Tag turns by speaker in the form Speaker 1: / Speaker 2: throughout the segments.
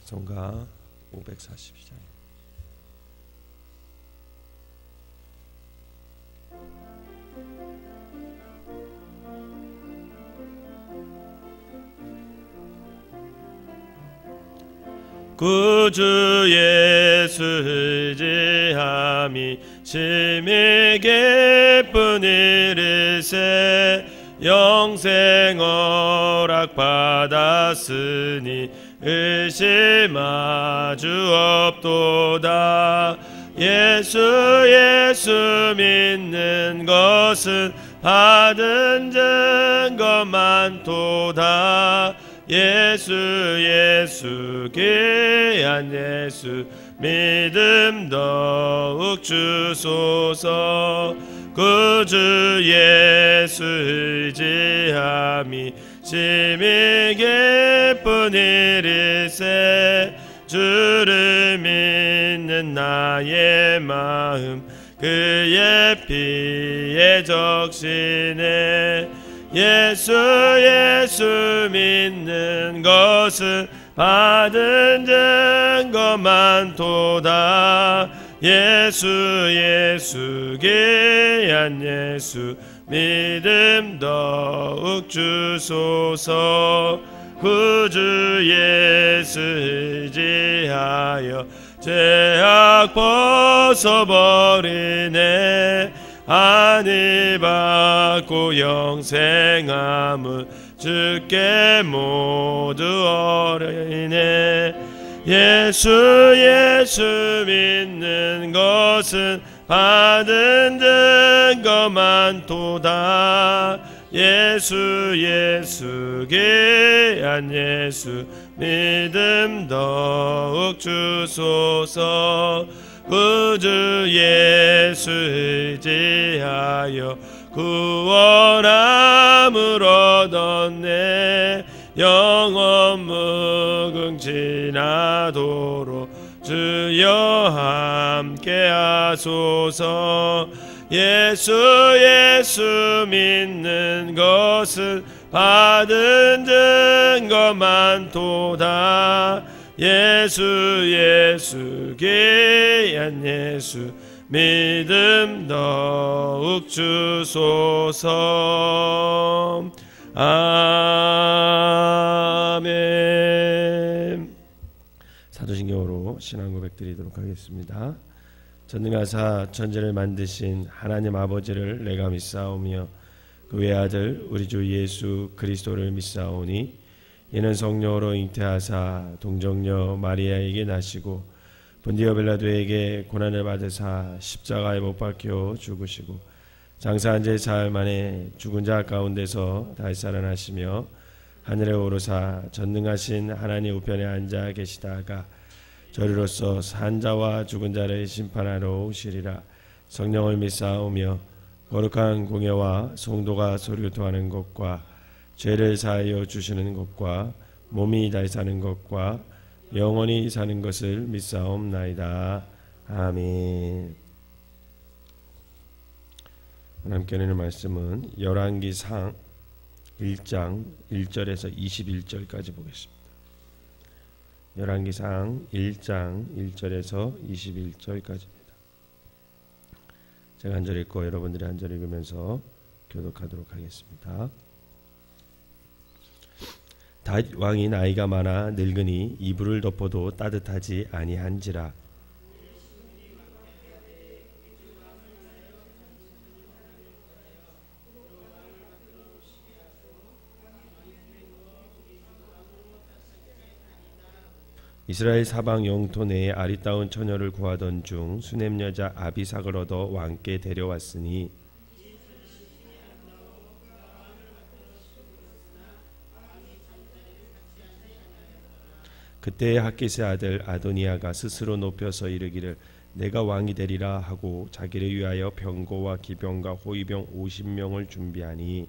Speaker 1: 성가 540장. 구주 예수 의지함이 심히 기쁜 일일세. 영생 허락 받았으니 의심하주 없도다. 예수 믿는 것은 받은 증거 많도다. 예수 귀한 예수 믿음 더욱 주소서. 구주 예수 의지함이 심히 기쁜 일일세. 주를 믿는 나의 마음 그의 피에 적시네. 예수 믿는 것은 받은 증거 많도다. 예수 귀한 예수 믿음 더욱 주소서. 구주 예수 의지하여 죄악 벗어버리네. 안위 받고 영생함을 주께 모두 어리네. 예수 믿는 것은 받은 증거 많도다. 예수 귀한 예수 믿음 더욱 주소서. 구주 예수 의지하여 구원함을 얻었네. 영원 무궁지나도록 주여 함께 하소서. 예수 믿는 것은 받은 증거 많도다. 예수 귀한 예수 믿음 더욱 주소서. 아멘. 사도신경으로 신앙 고백 드리도록 하겠습니다. 전능하사 천지를 만드신 하나님 아버지를 내가 믿사오며 그 외아들 우리 주 예수 그리스도를 믿사오니 이는 성령으로 잉태하사 동정녀 마리아에게 나시고 본디오 빌라도에게 고난을 받으사 십자가에 못 박혀 죽으시고 장사한 지 사흘 만에 죽은 자 가운데서 다시 살아나시며 하늘에 오르사 전능하신 하나님 우편에 앉아 계시다가 저리로서 산 자와 죽은 자를 심판하러 오시리라. 성령을 믿사오며 거룩한 공예와 성도가 소리교통하는 것과 죄를 사하여 주시는 것과 몸이 다시 사는 것과 영원히 사는 것을 믿사옵나이다. 아멘. 하나님께는 말씀은 열왕기상 1장 1절에서 21절까지 보겠습니다. 열왕기상 1장 1절에서 21절까지입니다. 제가 한 절 읽고 여러분들이 한 절 읽으면서 교독하도록 하겠습니다. 다윗 왕이 나이가 많아 늙으니 이불을 덮어도 따뜻하지 아니한지라. 이스라엘 사방 영토 내에 아리따운 처녀를 구하던 중 수넴 여자 아비삭을 얻어 왕께 데려왔으니 그때의 핫깃의 아들 아도니아가 스스로 높여서 이르기를 내가 왕이 되리라 하고 자기를 위하여 병거와 기병과 호위병 50명을 준비하니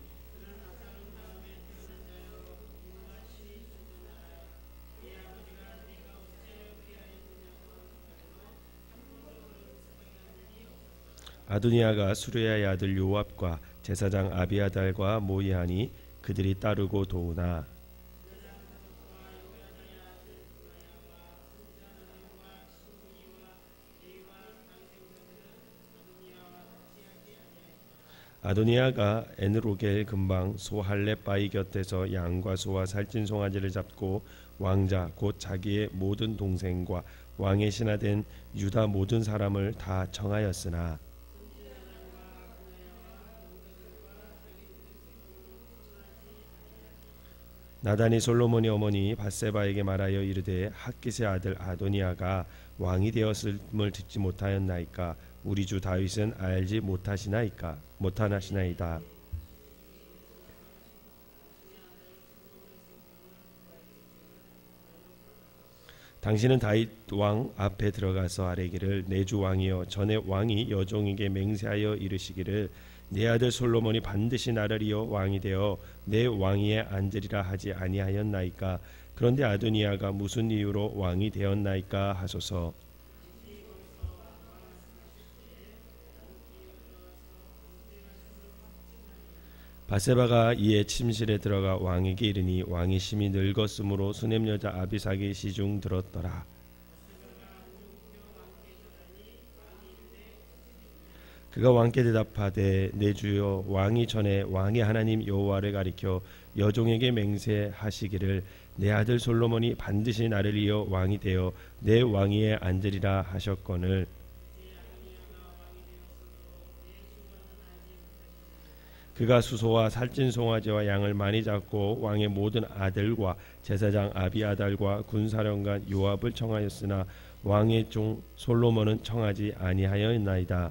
Speaker 1: 아도니아가 수르야의 아들 요압과 제사장 아비아달과 모이하니 그들이 따르고 도우나 아도니아가 에느로겔 근방 소할렙 바위 곁에서 양과 소와 살찐 송아지를 잡고 왕자 곧 자기의 모든 동생과 왕의 신하된 유다 모든 사람을 다 청하였으나 나단이 솔로몬의 어머니 밧세바에게 말하여 이르되 핫깃의 아들 아도니아가 왕이 되었음을 듣지 못하였나이까 우리 주 다윗은 알지 못하시나이다. 당신은 다윗 왕 앞에 들어가서 아뢰기를 내 주 왕이여 전에 왕이 여종에게 맹세하여 이르시기를 내 아들 솔로몬이 반드시 나를 이어 왕이 되어 내 왕위에 앉으리라 하지 아니하였나이까. 그런데 아도니아가 무슨 이유로 왕이 되었나이까 하소서. 밧세바가 이에 침실에 들어가 왕에게 이르니 왕이 심히 늙었으므로 수냄 여자 아비삭의 시중 들었더라. 그가 왕께 대답하되 내 주여 왕이 전에 왕의 하나님 여호와를 가리켜 여종에게 맹세하시기를 내 아들 솔로몬이 반드시 나를 이어 왕이 되어 내 왕위에 앉으리라 하셨거늘 그가 수소와 살찐 송아지와 양을 많이 잡고 왕의 모든 아들과 제사장 아비아달과 군사령관 요압을 청하였으나 왕의 종 솔로몬은 청하지 아니하였나이다.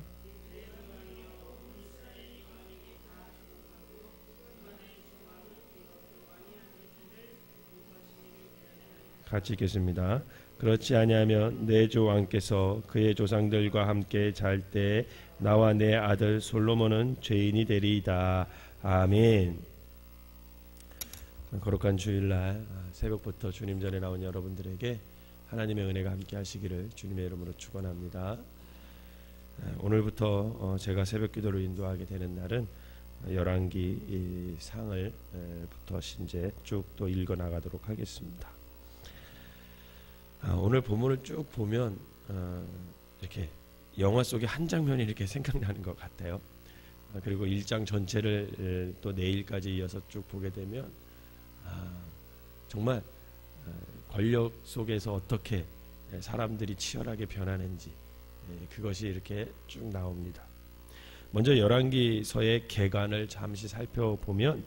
Speaker 1: 같이 읽겠습니다. 그렇지 아니하면 내 주 왕께서 그의 조상들과 함께 잘 때 나와 내 아들 솔로몬은 죄인이 되리이다. 아멘. 거룩한 주일날 새벽부터 주님 전에 나온 여러분들에게 하나님의 은혜가 함께 하시기를 주님의 이름으로 축원합니다. 오늘부터 제가 새벽 기도를 인도하게 되는 날은 열왕기 상을 부터 이제 쭉 또 읽어 나가도록 하겠습니다. 오늘 본문을 쭉 보면 이렇게 영화 속의 한 장면이 이렇게 생각나는 것 같아요. 그리고 1장 전체를 또 내일까지 이어서 쭉 보게 되면 정말 권력 속에서 어떻게 사람들이 치열하게 변하는지 그것이 이렇게 쭉 나옵니다. 먼저 열왕기서의 개관을 잠시 살펴보면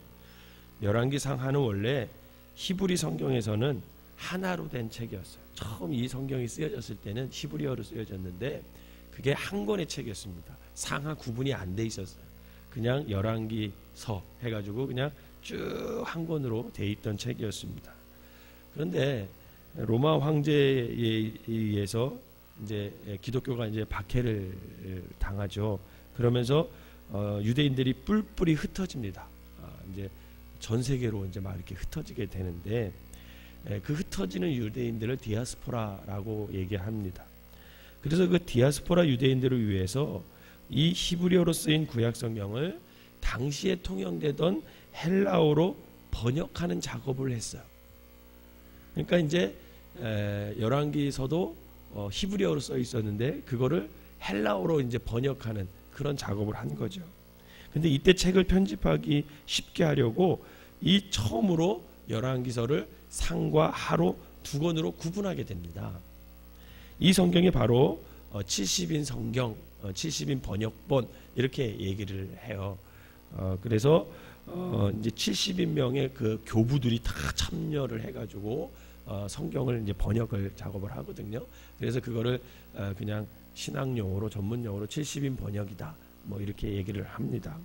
Speaker 1: 열왕기상 하는 원래 히브리 성경에서는 하나로 된 책이었어요. 처음 이 성경이 쓰여졌을 때는 히브리어로 쓰여졌는데 그게 한 권의 책이었습니다. 상하 구분이 안 돼 있었어요. 그냥 열왕기서 해가지고 그냥 쭉 한 권으로 돼 있던 책이었습니다. 그런데 로마 황제에 의해서 이제 기독교가 이제 박해를 당하죠. 그러면서 유대인들이 뿔뿔이 흩어집니다. 이제 전 세계로 이제 막 이렇게 흩어지게 되는데 그 흩어지는 유대인들을 디아스포라라고 얘기합니다. 그래서 그 디아스포라 유대인들을 위해서 이 히브리어로 쓰인 구약 성경을 당시에 통용되던 헬라어로 번역하는 작업을 했어요. 그러니까 이제 열왕기서도 히브리어로 써 있었는데 그거를 헬라어로 이제 번역하는 그런 작업을 한 거죠. 근데 이때 책을 편집하기 쉽게 하려고 이 처음으로 열왕기서를 상과 하로 두 권으로 구분하게 됩니다. 이 성경이 바로 70인 성경, 70인 번역본 이렇게 얘기를 해요. 그래서 이제 70인명의 그 교부들이 다 참여를 해가지고 성경을 이제 번역을 작업을 하거든요. 그래서 그거를 그냥 신학용어로 전문용어로 70인 번역이다. 뭐 이렇게 얘기를 합니다.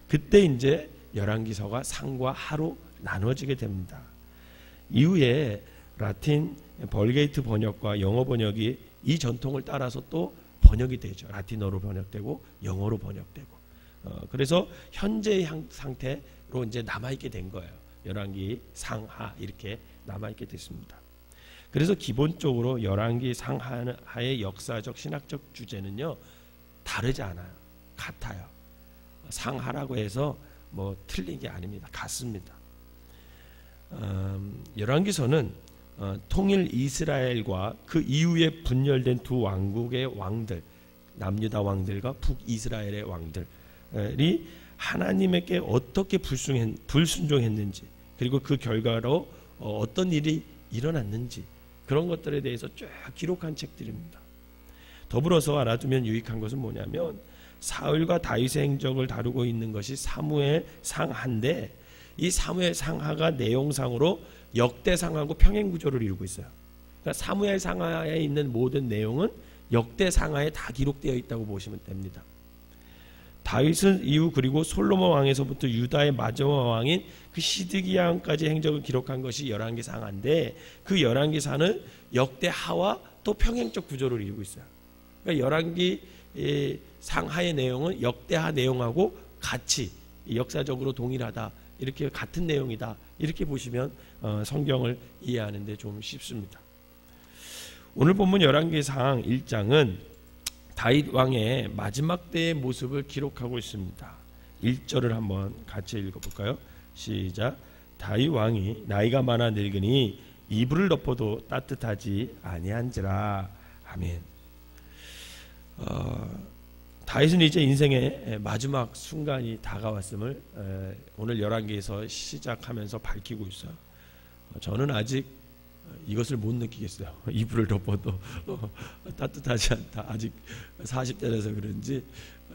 Speaker 1: 그때 이제 열왕기서가 상과 하로 나눠지게 됩니다. 이후에 라틴 벌게이트 번역과 영어 번역이 이 전통을 따라서 또 번역이 되죠. 라틴어로 번역되고 영어로 번역되고. 그래서 현재의 상태로 이제 남아있게 된 거예요. 열왕기 상하 이렇게 남아있게 됐습니다. 그래서 기본적으로 열왕기 상하의 역사적 신학적 주제는요 다르지 않아요. 같아요. 상하라고 해서 뭐 틀린 게 아닙니다. 같습니다. 열왕기서는 통일 이스라엘과 그 이후에 분열된 두 왕국의 왕들, 남유다 왕들과 북이스라엘의 왕들, 하나님에게 어떻게 불순종했는지, 그리고 그 결과로 어떤 일이 일어났는지, 그런 것들에 대해서 쭉 기록한 책들입니다. 더불어서 알아두면 유익한 것은 뭐냐면, 사울과 다윗의 행적을 다루고 있는 것이 사무엘 상하인데, 이 사무엘 상하가 내용상으로 역대상하고 평행구조를 이루고 있어요. 그러니까 사무엘 상하에 있는 모든 내용은 역대상하에 다 기록되어 있다고 보시면 됩니다. 다윗은 이후 그리고 솔로몬 왕에서부터 유다의 마지막 왕인 그 시드기야 왕까지 행적을 기록한 것이 열왕기상하인데, 그 열왕기사는 역대하와 또 평행적 구조를 이루고 있어요. 그러니까 열왕기상하의 내용은 역대하 내용하고 같이 역사적으로 동일하다, 이렇게 같은 내용이다, 이렇게 보시면 성경을 이해하는 데 좀 쉽습니다. 오늘 본문 열왕기상 1장은 다윗 왕의 마지막 때의 모습을 기록하고 있습니다. 1절을 한번 같이 읽어볼까요? 시작. 다윗 왕이 나이가 많아 늙으니 이불을 덮어도 따뜻하지 아니한지라. 아멘. 다윗은 이제 인생의 마지막 순간이 다가왔음을 오늘 열왕기에서 시작하면서 밝히고 있어요. 저는 아직 이것을 못 느끼겠어요. 이불을 덮어도 따뜻하지 않다. 아직 40대라서 그런지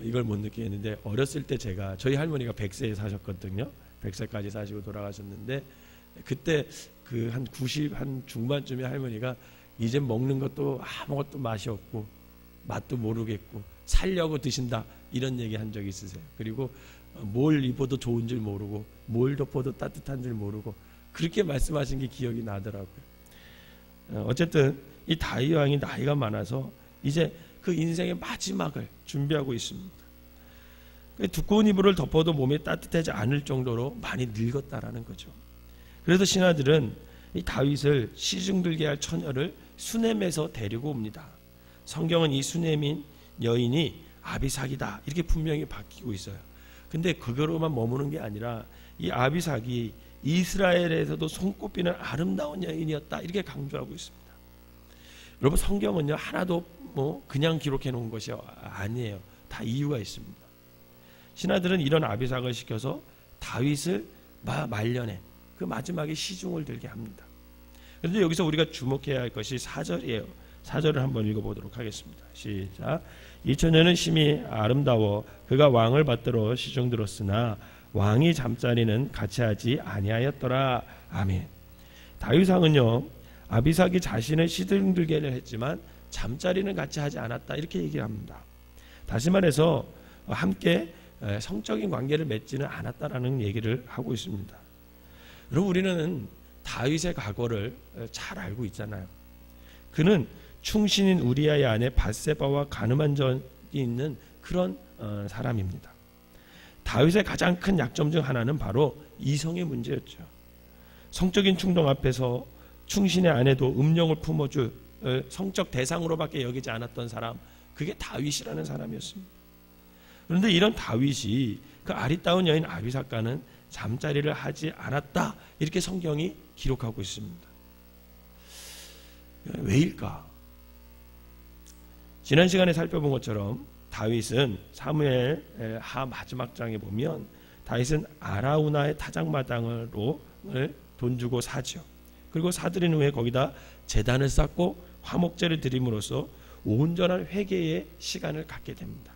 Speaker 1: 이걸 못 느끼겠는데, 어렸을 때 저희 할머니가 100세에 사셨거든요. 100세까지 사시고 돌아가셨는데, 그때 그 한 90 한 중반쯤에 할머니가 이제 먹는 것도 아무것도 맛이 없고 맛도 모르겠고 살려고 드신다, 이런 얘기 한 적이 있으세요. 그리고 뭘 입어도 좋은 줄 모르고 뭘 덮어도 따뜻한 줄 모르고 그렇게 말씀하신 게 기억이 나더라고요. 어쨌든 이 다윗 왕이 나이가 많아서 이제 그 인생의 마지막을 준비하고 있습니다. 두꺼운 이불을 덮어도 몸이 따뜻하지 않을 정도로 많이 늙었다라는 거죠. 그래서 신하들은 이 다윗을 시중들게 할 처녀를 수넴에서 데리고 옵니다. 성경은 이 수넴인 여인이 아비삭이다, 이렇게 분명히 밝히고 있어요. 근데 그거로만 머무는 게 아니라 이 아비삭이 이스라엘에서도 손꼽히는 아름다운 여인이었다, 이렇게 강조하고 있습니다. 여러분, 성경은요 하나도 그냥 기록해 놓은 것이 아니에요. 다 이유가 있습니다. 신하들은 이런 아비삭을 시켜서 다윗을 말년에 그 마지막에 시중을 들게 합니다. 그런데 여기서 우리가 주목해야 할 것이 4절이에요. 4절을 한번 읽어보도록 하겠습니다. 시작. 이 처녀는 심히 아름다워 그가 왕을 받들어 시중 들었으나 왕이 잠자리는 같이 하지 아니하였더라. 아멘. 다윗 왕은요 아비삭이 자신을 시중들게를 했지만 잠자리는 같이 하지 않았다, 이렇게 얘기합니다. 다시 말해서 함께 성적인 관계를 맺지는 않았다라는 얘기를 하고 있습니다. 여러분, 우리는 다윗의 과거를 잘 알고 있잖아요. 그는 충신인 우리아의 아내 밧세바와 간음한 적이 있는 그런 사람입니다. 다윗의 가장 큰 약점 중 하나는 바로 이성의 문제였죠. 성적인 충동 앞에서 충신의 아내도 음령을 품어줄 성적 대상으로밖에 여기지 않았던 사람, 그게 다윗이라는 사람이었습니다. 그런데 이런 다윗이 그 아리따운 여인 아비삭과는 잠자리를 하지 않았다, 이렇게 성경이 기록하고 있습니다. 왜일까? 지난 시간에 살펴본 것처럼 다윗은 사무엘 하 마지막 장에 보면 다윗은 아라우나의 타작마당으로 돈 주고 사죠. 그리고 사들인 후에 거기다 제단을 쌓고 화목제를 드림으로써 온전한 회개의 시간을 갖게 됩니다.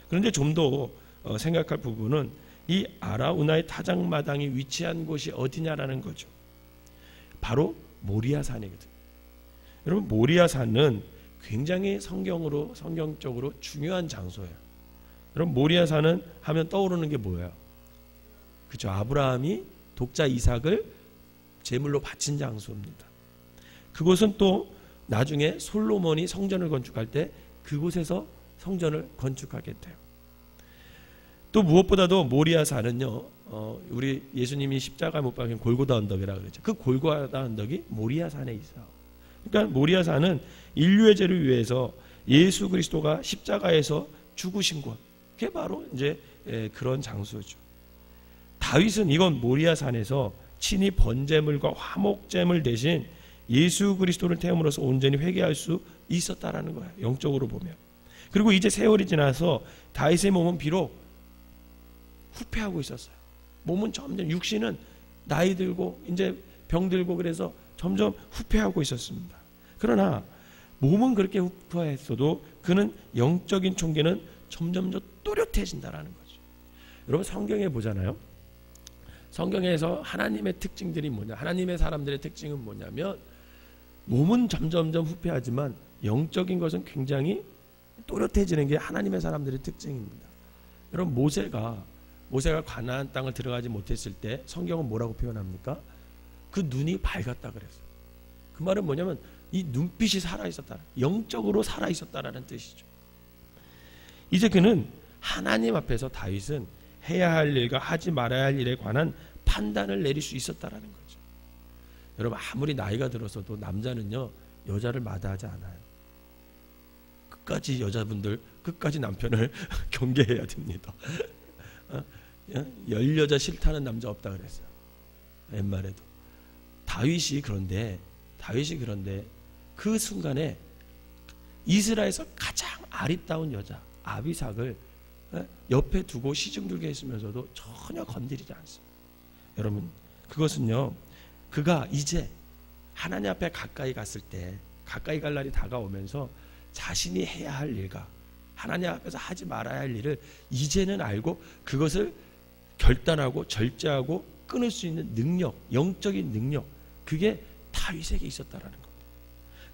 Speaker 1: 그런데 좀 더 생각할 부분은 이 아라우나의 타작마당이 위치한 곳이 어디냐라는 거죠. 바로 모리아산이거든요. 여러분, 모리아산은 굉장히 성경적으로 중요한 장소예요. 여러분, 모리아산은 하면 떠오르는 게 뭐예요? 그렇죠. 아브라함이 독자 이삭을 제물로 바친 장소입니다. 그곳은 또 나중에 솔로몬이 성전을 건축할 때 그곳에서 성전을 건축하게 돼요. 또 무엇보다도 모리아산은요, 우리 예수님이 십자가 못 박힌 골고다 언덕이라고 그러죠. 그 골고다 언덕이 모리아산에 있어요. 그러니까 모리아산은 인류의 죄를 위해서 예수 그리스도가 십자가에서 죽으신 곳, 그게 바로 이제 그런 장소죠. 다윗은 이건 모리아산에서 친히 번제물과 화목제물 대신 예수 그리스도를 태움으로써 온전히 회개할 수 있었다라는 거예요. 영적으로 보면. 그리고 이제 세월이 지나서 다윗의 몸은 비록 후퇴하고 있었어요. 몸은 점점, 육신은 나이 들고 이제 병 들고 그래서 점점 후퇴하고 있었습니다. 그러나 몸은 그렇게 후퇴했어도 그는 영적인 총계는 점점 더 또렷해진다라는 거죠. 여러분 성경에 보잖아요. 성경에서 하나님의 특징들이 뭐냐, 하나님의 사람들의 특징은 뭐냐면 몸은 점점점 후퇴하지만 영적인 것은 굉장히 또렷해지는 게 하나님의 사람들의 특징입니다. 여러분 모세가 가나안 땅을 들어가지 못했을 때 성경은 뭐라고 표현합니까? 그 눈이 밝았다 그랬어요. 그 말은 뭐냐면 이 눈빛이 살아있었다, 영적으로 살아있었다라는 뜻이죠. 이제 그는 하나님 앞에서 다윗은 해야 할 일과 하지 말아야 할 일에 관한 판단을 내릴 수 있었다라는 거죠. 여러분 아무리 나이가 들어서도 남자는요 여자를 마다하지 않아요. 끝까지 여자분들 끝까지 남편을 경계해야 됩니다. 열 여자 싫다는 남자 없다 그랬어요. 옛말에도 다윗이 그런데 그 순간에 이스라엘에서 가장 아리따운 여자 아비삭을 옆에 두고 시중들게 했으면서도 전혀 건드리지 않습니다. 여러분 그것은요 그가 이제 하나님 앞에 가까이 갔을 때, 가까이 갈 날이 다가오면서 자신이 해야 할 일과 하나님 앞에서 하지 말아야 할 일을 이제는 알고 그것을 결단하고 절제하고 끊을 수 있는 능력, 영적인 능력, 그게 다윗에게 있었다라는 겁니다.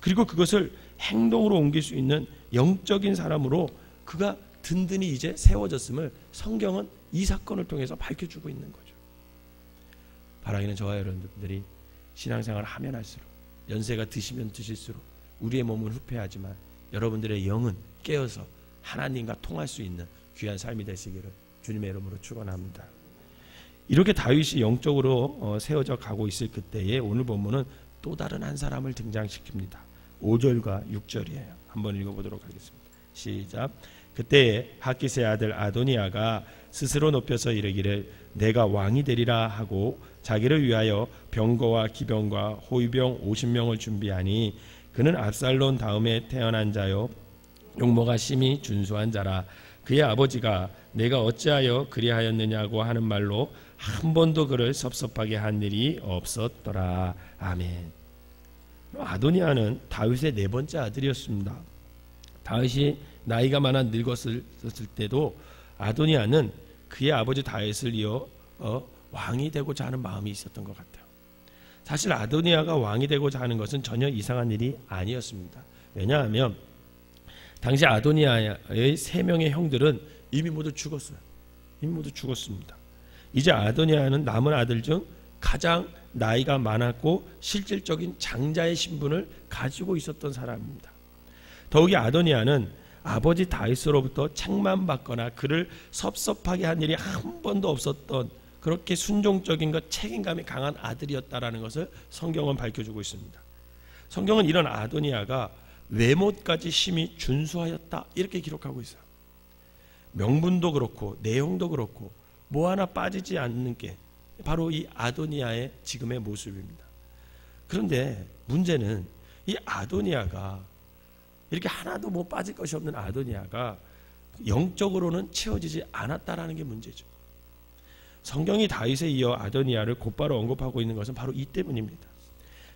Speaker 1: 그리고 그것을 행동으로 옮길 수 있는 영적인 사람으로 그가 든든히 이제 세워졌음을 성경은 이 사건을 통해서 밝혀주고 있는 거죠. 바라기는 저와 여러분들이 신앙생활을 하면 할수록, 연세가 드시면 드실수록 우리의 몸은 후퇴하지만 여러분들의 영은 깨어서 하나님과 통할 수 있는 귀한 삶이 되시기를 주님의 이름으로 축원합니다. 이렇게 다윗이 영적으로 세워져 가고 있을 그때에 오늘 본문은 또 다른 한 사람을 등장시킵니다. 5절과 6절이에요. 한번 읽어보도록 하겠습니다. 시작. 그때에 핫깃의 아들 아도니아가 스스로 높여서 이르기를 내가 왕이 되리라 하고 자기를 위하여 병거와 기병과 호위병 50명을 준비하니 그는 압살론 다음에 태어난 자요 용모가 심히 준수한 자라. 그의 아버지가 내가 어찌하여 그리하였느냐고 하는 말로 한 번도 그를 섭섭하게 한 일이 없었더라. 아멘. 아도니아는 다윗의 네 번째 아들이었습니다. 다윗이 나이가 많아 늙었을 때도 아도니아는 그의 아버지 다윗을 이어 왕이 되고자 하는 마음이 있었던 것 같아요. 사실 아도니아가 왕이 되고자 하는 것은 전혀 이상한 일이 아니었습니다. 왜냐하면 당시 아도니아의 3명의 형들은 이미 모두 죽었어요. 이미 모두 죽었습니다. 이제 아도니아는 남은 아들 중 가장 나이가 많았고 실질적인 장자의 신분을 가지고 있었던 사람입니다. 더욱이 아도니아는 아버지 다윗으로부터 책망받거나 그를 섭섭하게 한 일이 한 번도 없었던 그렇게 순종적인 것, 책임감이 강한 아들이었다라는 것을 성경은 밝혀주고 있습니다. 성경은 이런 아도니아가 외모까지 심히 준수하였다 이렇게 기록하고 있어요. 명분도 그렇고 내용도 그렇고 뭐 하나 빠지지 않는 게 바로 이 아도니아의 지금의 모습입니다. 그런데 문제는 이 아도니아가 이렇게 하나도 뭐 빠질 것이 없는 아도니아가 영적으로는 채워지지 않았다라는 게 문제죠. 성경이 다윗에 이어 아도니아를 곧바로 언급하고 있는 것은 바로 이 때문입니다.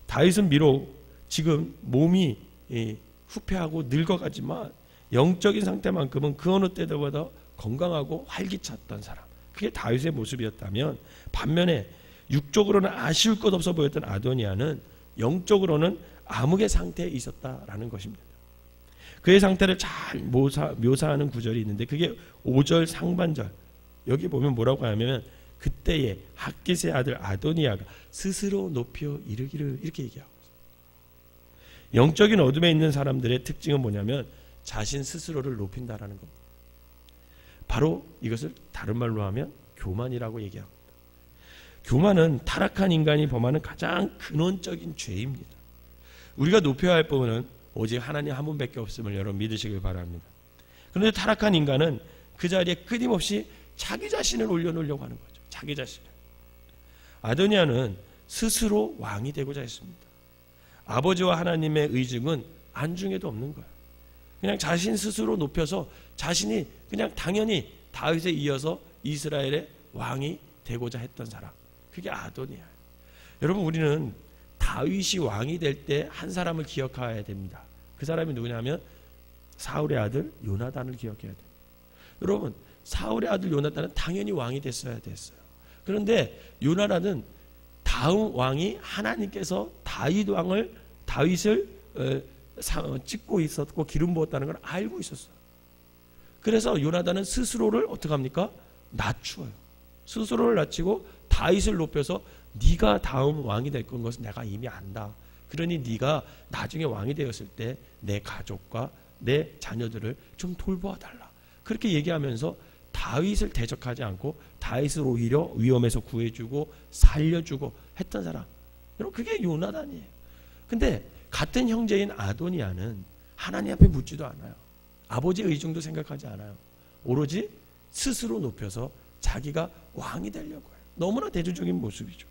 Speaker 1: 다윗은 비록 지금 몸이 후퇴하고 늙어가지만 영적인 상태만큼은 그 어느 때보다 건강하고 활기찼던 사람, 그게 다윗의 모습이었다면 반면에 육적으로는 아쉬울 것 없어 보였던 아도니아는 영적으로는 암흑의 상태에 있었다라는 것입니다. 그의 상태를 잘 묘사하는 구절이 있는데 그게 5절 상반절, 여기 보면 뭐라고 하냐면 그때에 핫깃의 아들 아도니아가 스스로 높여 이르기를 이렇게 얘기하고 있어요. 영적인 어둠에 있는 사람들의 특징은 뭐냐면 자신 스스로를 높인다라는 겁니다. 바로 이것을 다른 말로 하면 교만이라고 얘기합니다. 교만은 타락한 인간이 범하는 가장 근원적인 죄입니다. 우리가 높여야 할 부분은 오직 하나님 한 분밖에 없음을 여러분 믿으시길 바랍니다. 그런데 타락한 인간은 그 자리에 끊임없이 자기 자신을 올려놓으려고 하는 거죠. 자기 자신을. 아도니아는 스스로 왕이 되고자 했습니다. 아버지와 하나님의 의중은 안중에도 없는 거예요. 그냥 자신 스스로 높여서 자신이 그냥 당연히 다윗에 이어서 이스라엘의 왕이 되고자 했던 사람, 그게 아도니아. 여러분, 우리는 다윗이 왕이 될 때 한 사람을 기억해야 됩니다. 그 사람이 누구냐면 사울의 아들 요나단을 기억해야 됩니다. 여러분, 사울의 아들 요나단은 당연히 왕이 됐어야 됐어요. 그런데 요나단은 다음 왕이 하나님께서 다윗을 찍고 있었고 기름 부었다는 걸 알고 있었어요. 그래서 요나단은 스스로를 어떻게 합니까? 낮추어요. 스스로를 낮추고 다윗을 높여서 네가 다음 왕이 될 것은 내가 이미 안다. 그러니 네가 나중에 왕이 되었을 때 내 가족과 내 자녀들을 좀 돌보아달라. 그렇게 얘기하면서 다윗을 대적하지 않고 다윗을 오히려 위험에서 구해주고 살려주고 했던 사람. 여러분, 그게 요나단이에요. 근데 같은 형제인 아도니아는 하나님 앞에 묻지도 않아요. 아버지의 의중도 생각하지 않아요. 오로지 스스로 높여서 자기가 왕이 되려고 해요. 너무나 대조적인 모습이죠.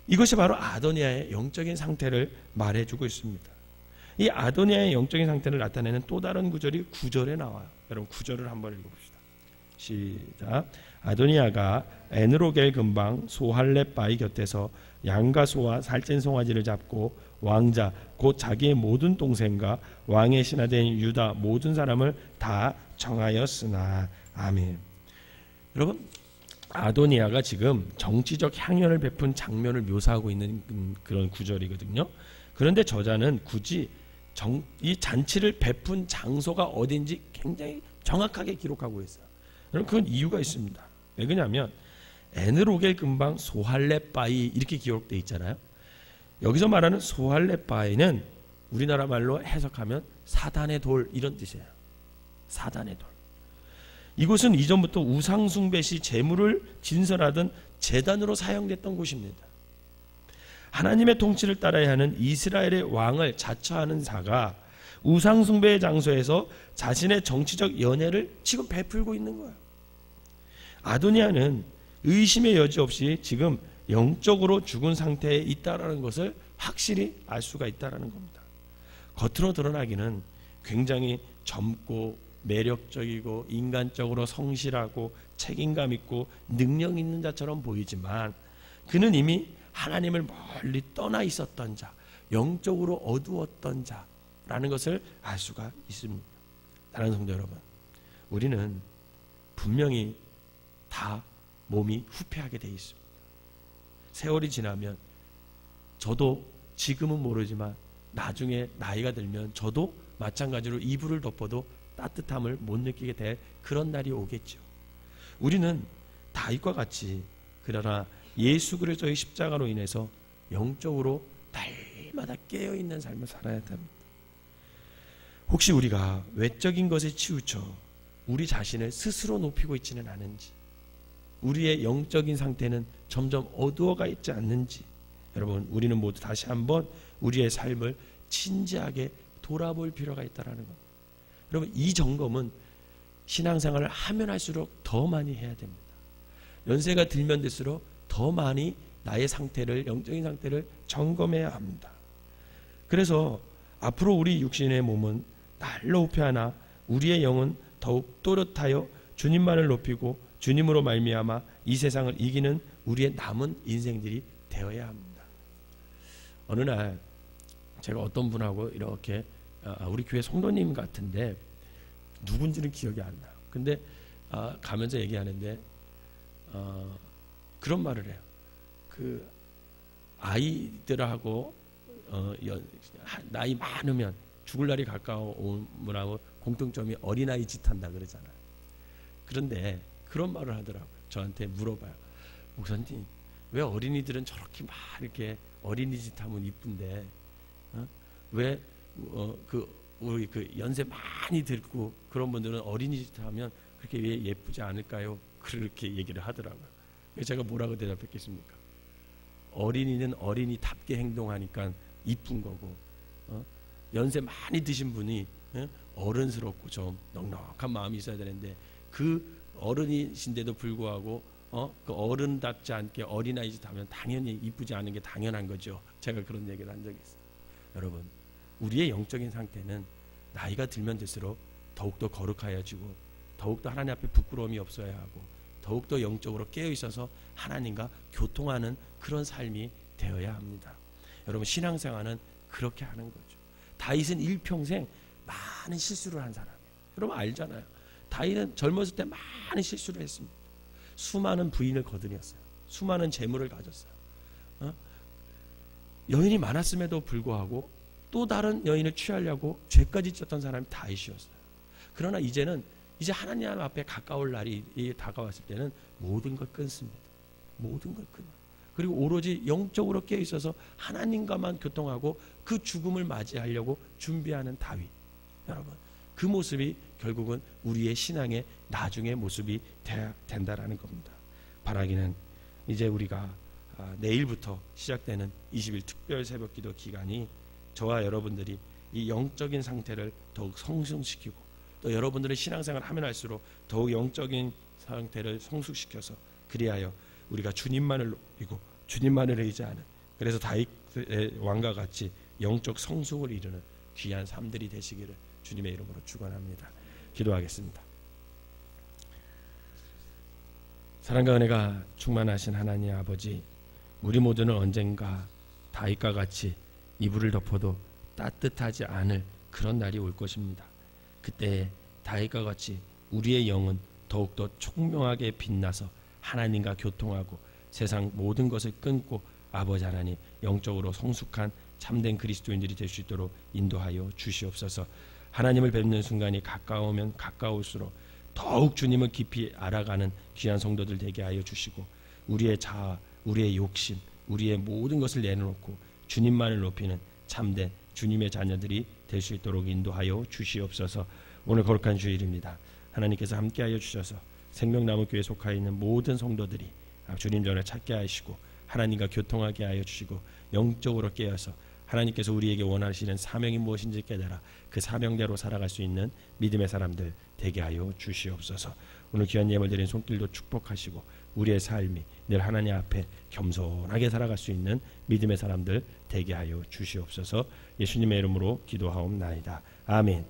Speaker 1: 이것이 바로 아도니아의 영적인 상태를 말해주고 있습니다. 이 아도니아의 영적인 상태를 나타내는 또 다른 구절이 9절에 나와요. 여러분, 9절을 한번 읽어봅시다. 시작. 아도니아가 에느로겔 근방 소할렙 바위 곁에서 양과 소와 살찐 송아지를 잡고 왕자 곧 자기의 모든 동생과 왕의 신하된 유다 모든 사람을 다 정하였으나. 아멘. 여러분, 아도니아가 지금 정치적 향연을 베푼 장면을 묘사하고 있는 그런 구절이거든요. 그런데 저자는 굳이 이 잔치를 베푼 장소가 어딘지 굉장히 정확하게 기록하고 있어요. 여러분, 그건 이유가 있습니다. 왜 그러냐면 에느로겔 근방 소할렙 바위 이렇게 기록되어 있잖아요. 여기서 말하는 소할렙 바위는 우리나라 말로 해석하면 사단의 돌 이런 뜻이에요. 사단의 돌. 이곳은 이전부터 우상 숭배 시 제물을 진설하던 제단으로 사용됐던 곳입니다. 하나님의 통치를 따라야 하는 이스라엘의 왕을 자처하는 자가 우상 숭배의 장소에서 자신의 정치적 연회를 지금 베풀고 있는 거예요. 아도니아는 의심의 여지 없이 지금 영적으로 죽은 상태에 있다라는 것을 확실히 알 수가 있다라는 겁니다. 겉으로 드러나기는 굉장히 젊고 매력적이고 인간적으로 성실하고 책임감 있고 능력 있는 자처럼 보이지만 그는 이미 하나님을 멀리 떠나 있었던 자, 영적으로 어두웠던 자라는 것을 알 수가 있습니다. 사랑하는 성도 여러분, 우리는 분명히 다 몸이 후패하게 돼 있습니다. 세월이 지나면 저도 지금은 모르지만 나중에 나이가 들면 저도 마찬가지로 이불을 덮어도 따뜻함을 못 느끼게 될 그런 날이 오겠죠. 우리는 다윗과 같이 그러나 예수 그리스도의 십자가로 인해서 영적으로 날마다 깨어있는 삶을 살아야 합니다. 혹시 우리가 외적인 것에 치우쳐 우리 자신을 스스로 높이고 있지는 않은지, 우리의 영적인 상태는 점점 어두워가 있지 않는지, 여러분, 우리는 모두 다시 한번 우리의 삶을 진지하게 돌아볼 필요가 있다는 겁니다. 여러분, 이 점검은 신앙생활을 하면 할수록 더 많이 해야 됩니다. 연세가 들면 들수록 더 많이 나의 상태를, 영적인 상태를 점검해야 합니다. 그래서 앞으로 우리 육신의 몸은 날로 후패하나 우리의 영은 더욱 또렷하여 주님만을 높이고 주님으로 말미암아 이 세상을 이기는 우리의 남은 인생들이 되어야 합니다. 어느 날 제가 어떤 분하고 이렇게 우리 교회 성도님 같은데 누군지는 기억이 안 나요. 근데 가면서 얘기하는데 그런 말을 해요. 그 아이들하고 나이 많으면 죽을 날이 가까우면 공통점이 어린아이 짓 한다 그러잖아요. 그런데 그런 말을 하더라고요. 저한테 물어봐요. 목사님, 왜 어린이들은 저렇게 막 이렇게 어린이짓 하면 이쁜데 왜 우리 그 연세 많이 들고 그런 분들은 어린이짓 하면 그렇게 왜 예쁘지 않을까요? 그렇게 얘기를 하더라고요. 제가 뭐라고 대답했겠습니까? 어린이는 어린이답게 행동하니까 이쁜 거고, 연세 많이 드신 분이 어른스럽고 좀 넉넉한 마음이 있어야 되는데 그 어른이신데도 불구하고 그 어른답지 않게 어린아이 짓 하면 당연히 이쁘지 않은 게 당연한 거죠. 제가 그런 얘기를 한 적이 있어요. 여러분, 우리의 영적인 상태는 나이가 들면 들수록 더욱더 거룩해지고 더욱더 하나님 앞에 부끄러움이 없어야 하고 더욱더 영적으로 깨어 있어서 하나님과 교통하는 그런 삶이 되어야 합니다. 여러분, 신앙생활은 그렇게 하는 거죠. 다윗은 일평생 많은 실수를 한 사람이에요. 여러분 알잖아요. 다윗은 젊었을 때 많은 실수를 했습니다. 수많은 부인을 거느렸어요. 수많은 재물을 가졌어요. 여인이 많았음에도 불구하고 또 다른 여인을 취하려고 죄까지 졌던 사람이 다윗이었어요. 그러나 이제 하나님 앞에 가까울 날이 다가왔을 때는 모든 걸 끊습니다. 모든 걸 끊어요. 그리고 오로지 영적으로 깨어 있어서 하나님과만 교통하고 그 죽음을 맞이하려고 준비하는 다윗. 여러분, 그 모습이 결국은 우리의 신앙의 나중의 모습이 된다라는 겁니다. 바라기는 이제 우리가 내일부터 시작되는 20일 특별 새벽 기도 기간이 저와 여러분들이 이 영적인 상태를 더욱 성숙시키고 또 여러분들의 신앙생활을 하면 할수록 더욱 영적인 상태를 성숙시켜서 그리하여 우리가 주님만을 높이고 주님만을 의지하는, 그래서 다윗의 왕과 같이 영적 성숙을 이루는 귀한 삶들이 되시기를 주님의 이름으로 축원합니다. 기도하겠습니다. 사랑과 은혜가 충만하신 하나님 아버지, 우리 모두는 언젠가 다윗과 같이 이불을 덮어도 따뜻하지 않을 그런 날이 올 것입니다. 그때 다윗과 같이 우리의 영은 더욱더 총명하게 빛나서 하나님과 교통하고 세상 모든 것을 끊고 아버지 하나님 영적으로 성숙한 참된 그리스도인들이 될 수 있도록 인도하여 주시옵소서. 하나님을 뵙는 순간이 가까우면 가까울수록 더욱 주님을 깊이 알아가는 귀한 성도들 되게 하여 주시고 우리의 자아, 우리의 욕심, 우리의 모든 것을 내려놓고 주님만을 높이는 참된 주님의 자녀들이 될 수 있도록 인도하여 주시옵소서. 오늘 거룩한 주일입니다. 하나님께서 함께하여 주셔서 생명나무교회에 속하여 있는 모든 성도들이 주님 전에 찾게 하시고 하나님과 교통하게 하여 주시고 영적으로 깨어서 하나님께서 우리에게 원하시는 사명이 무엇인지 깨달아 그 사명대로 살아갈 수 있는 믿음의 사람들 되게 하여 주시옵소서. 오늘 귀한 예물 드린 손길도 축복하시고 우리의 삶이 늘 하나님 앞에 겸손하게 살아갈 수 있는 믿음의 사람들 되게 하여 주시옵소서. 예수님의 이름으로 기도하옵나이다. 아멘.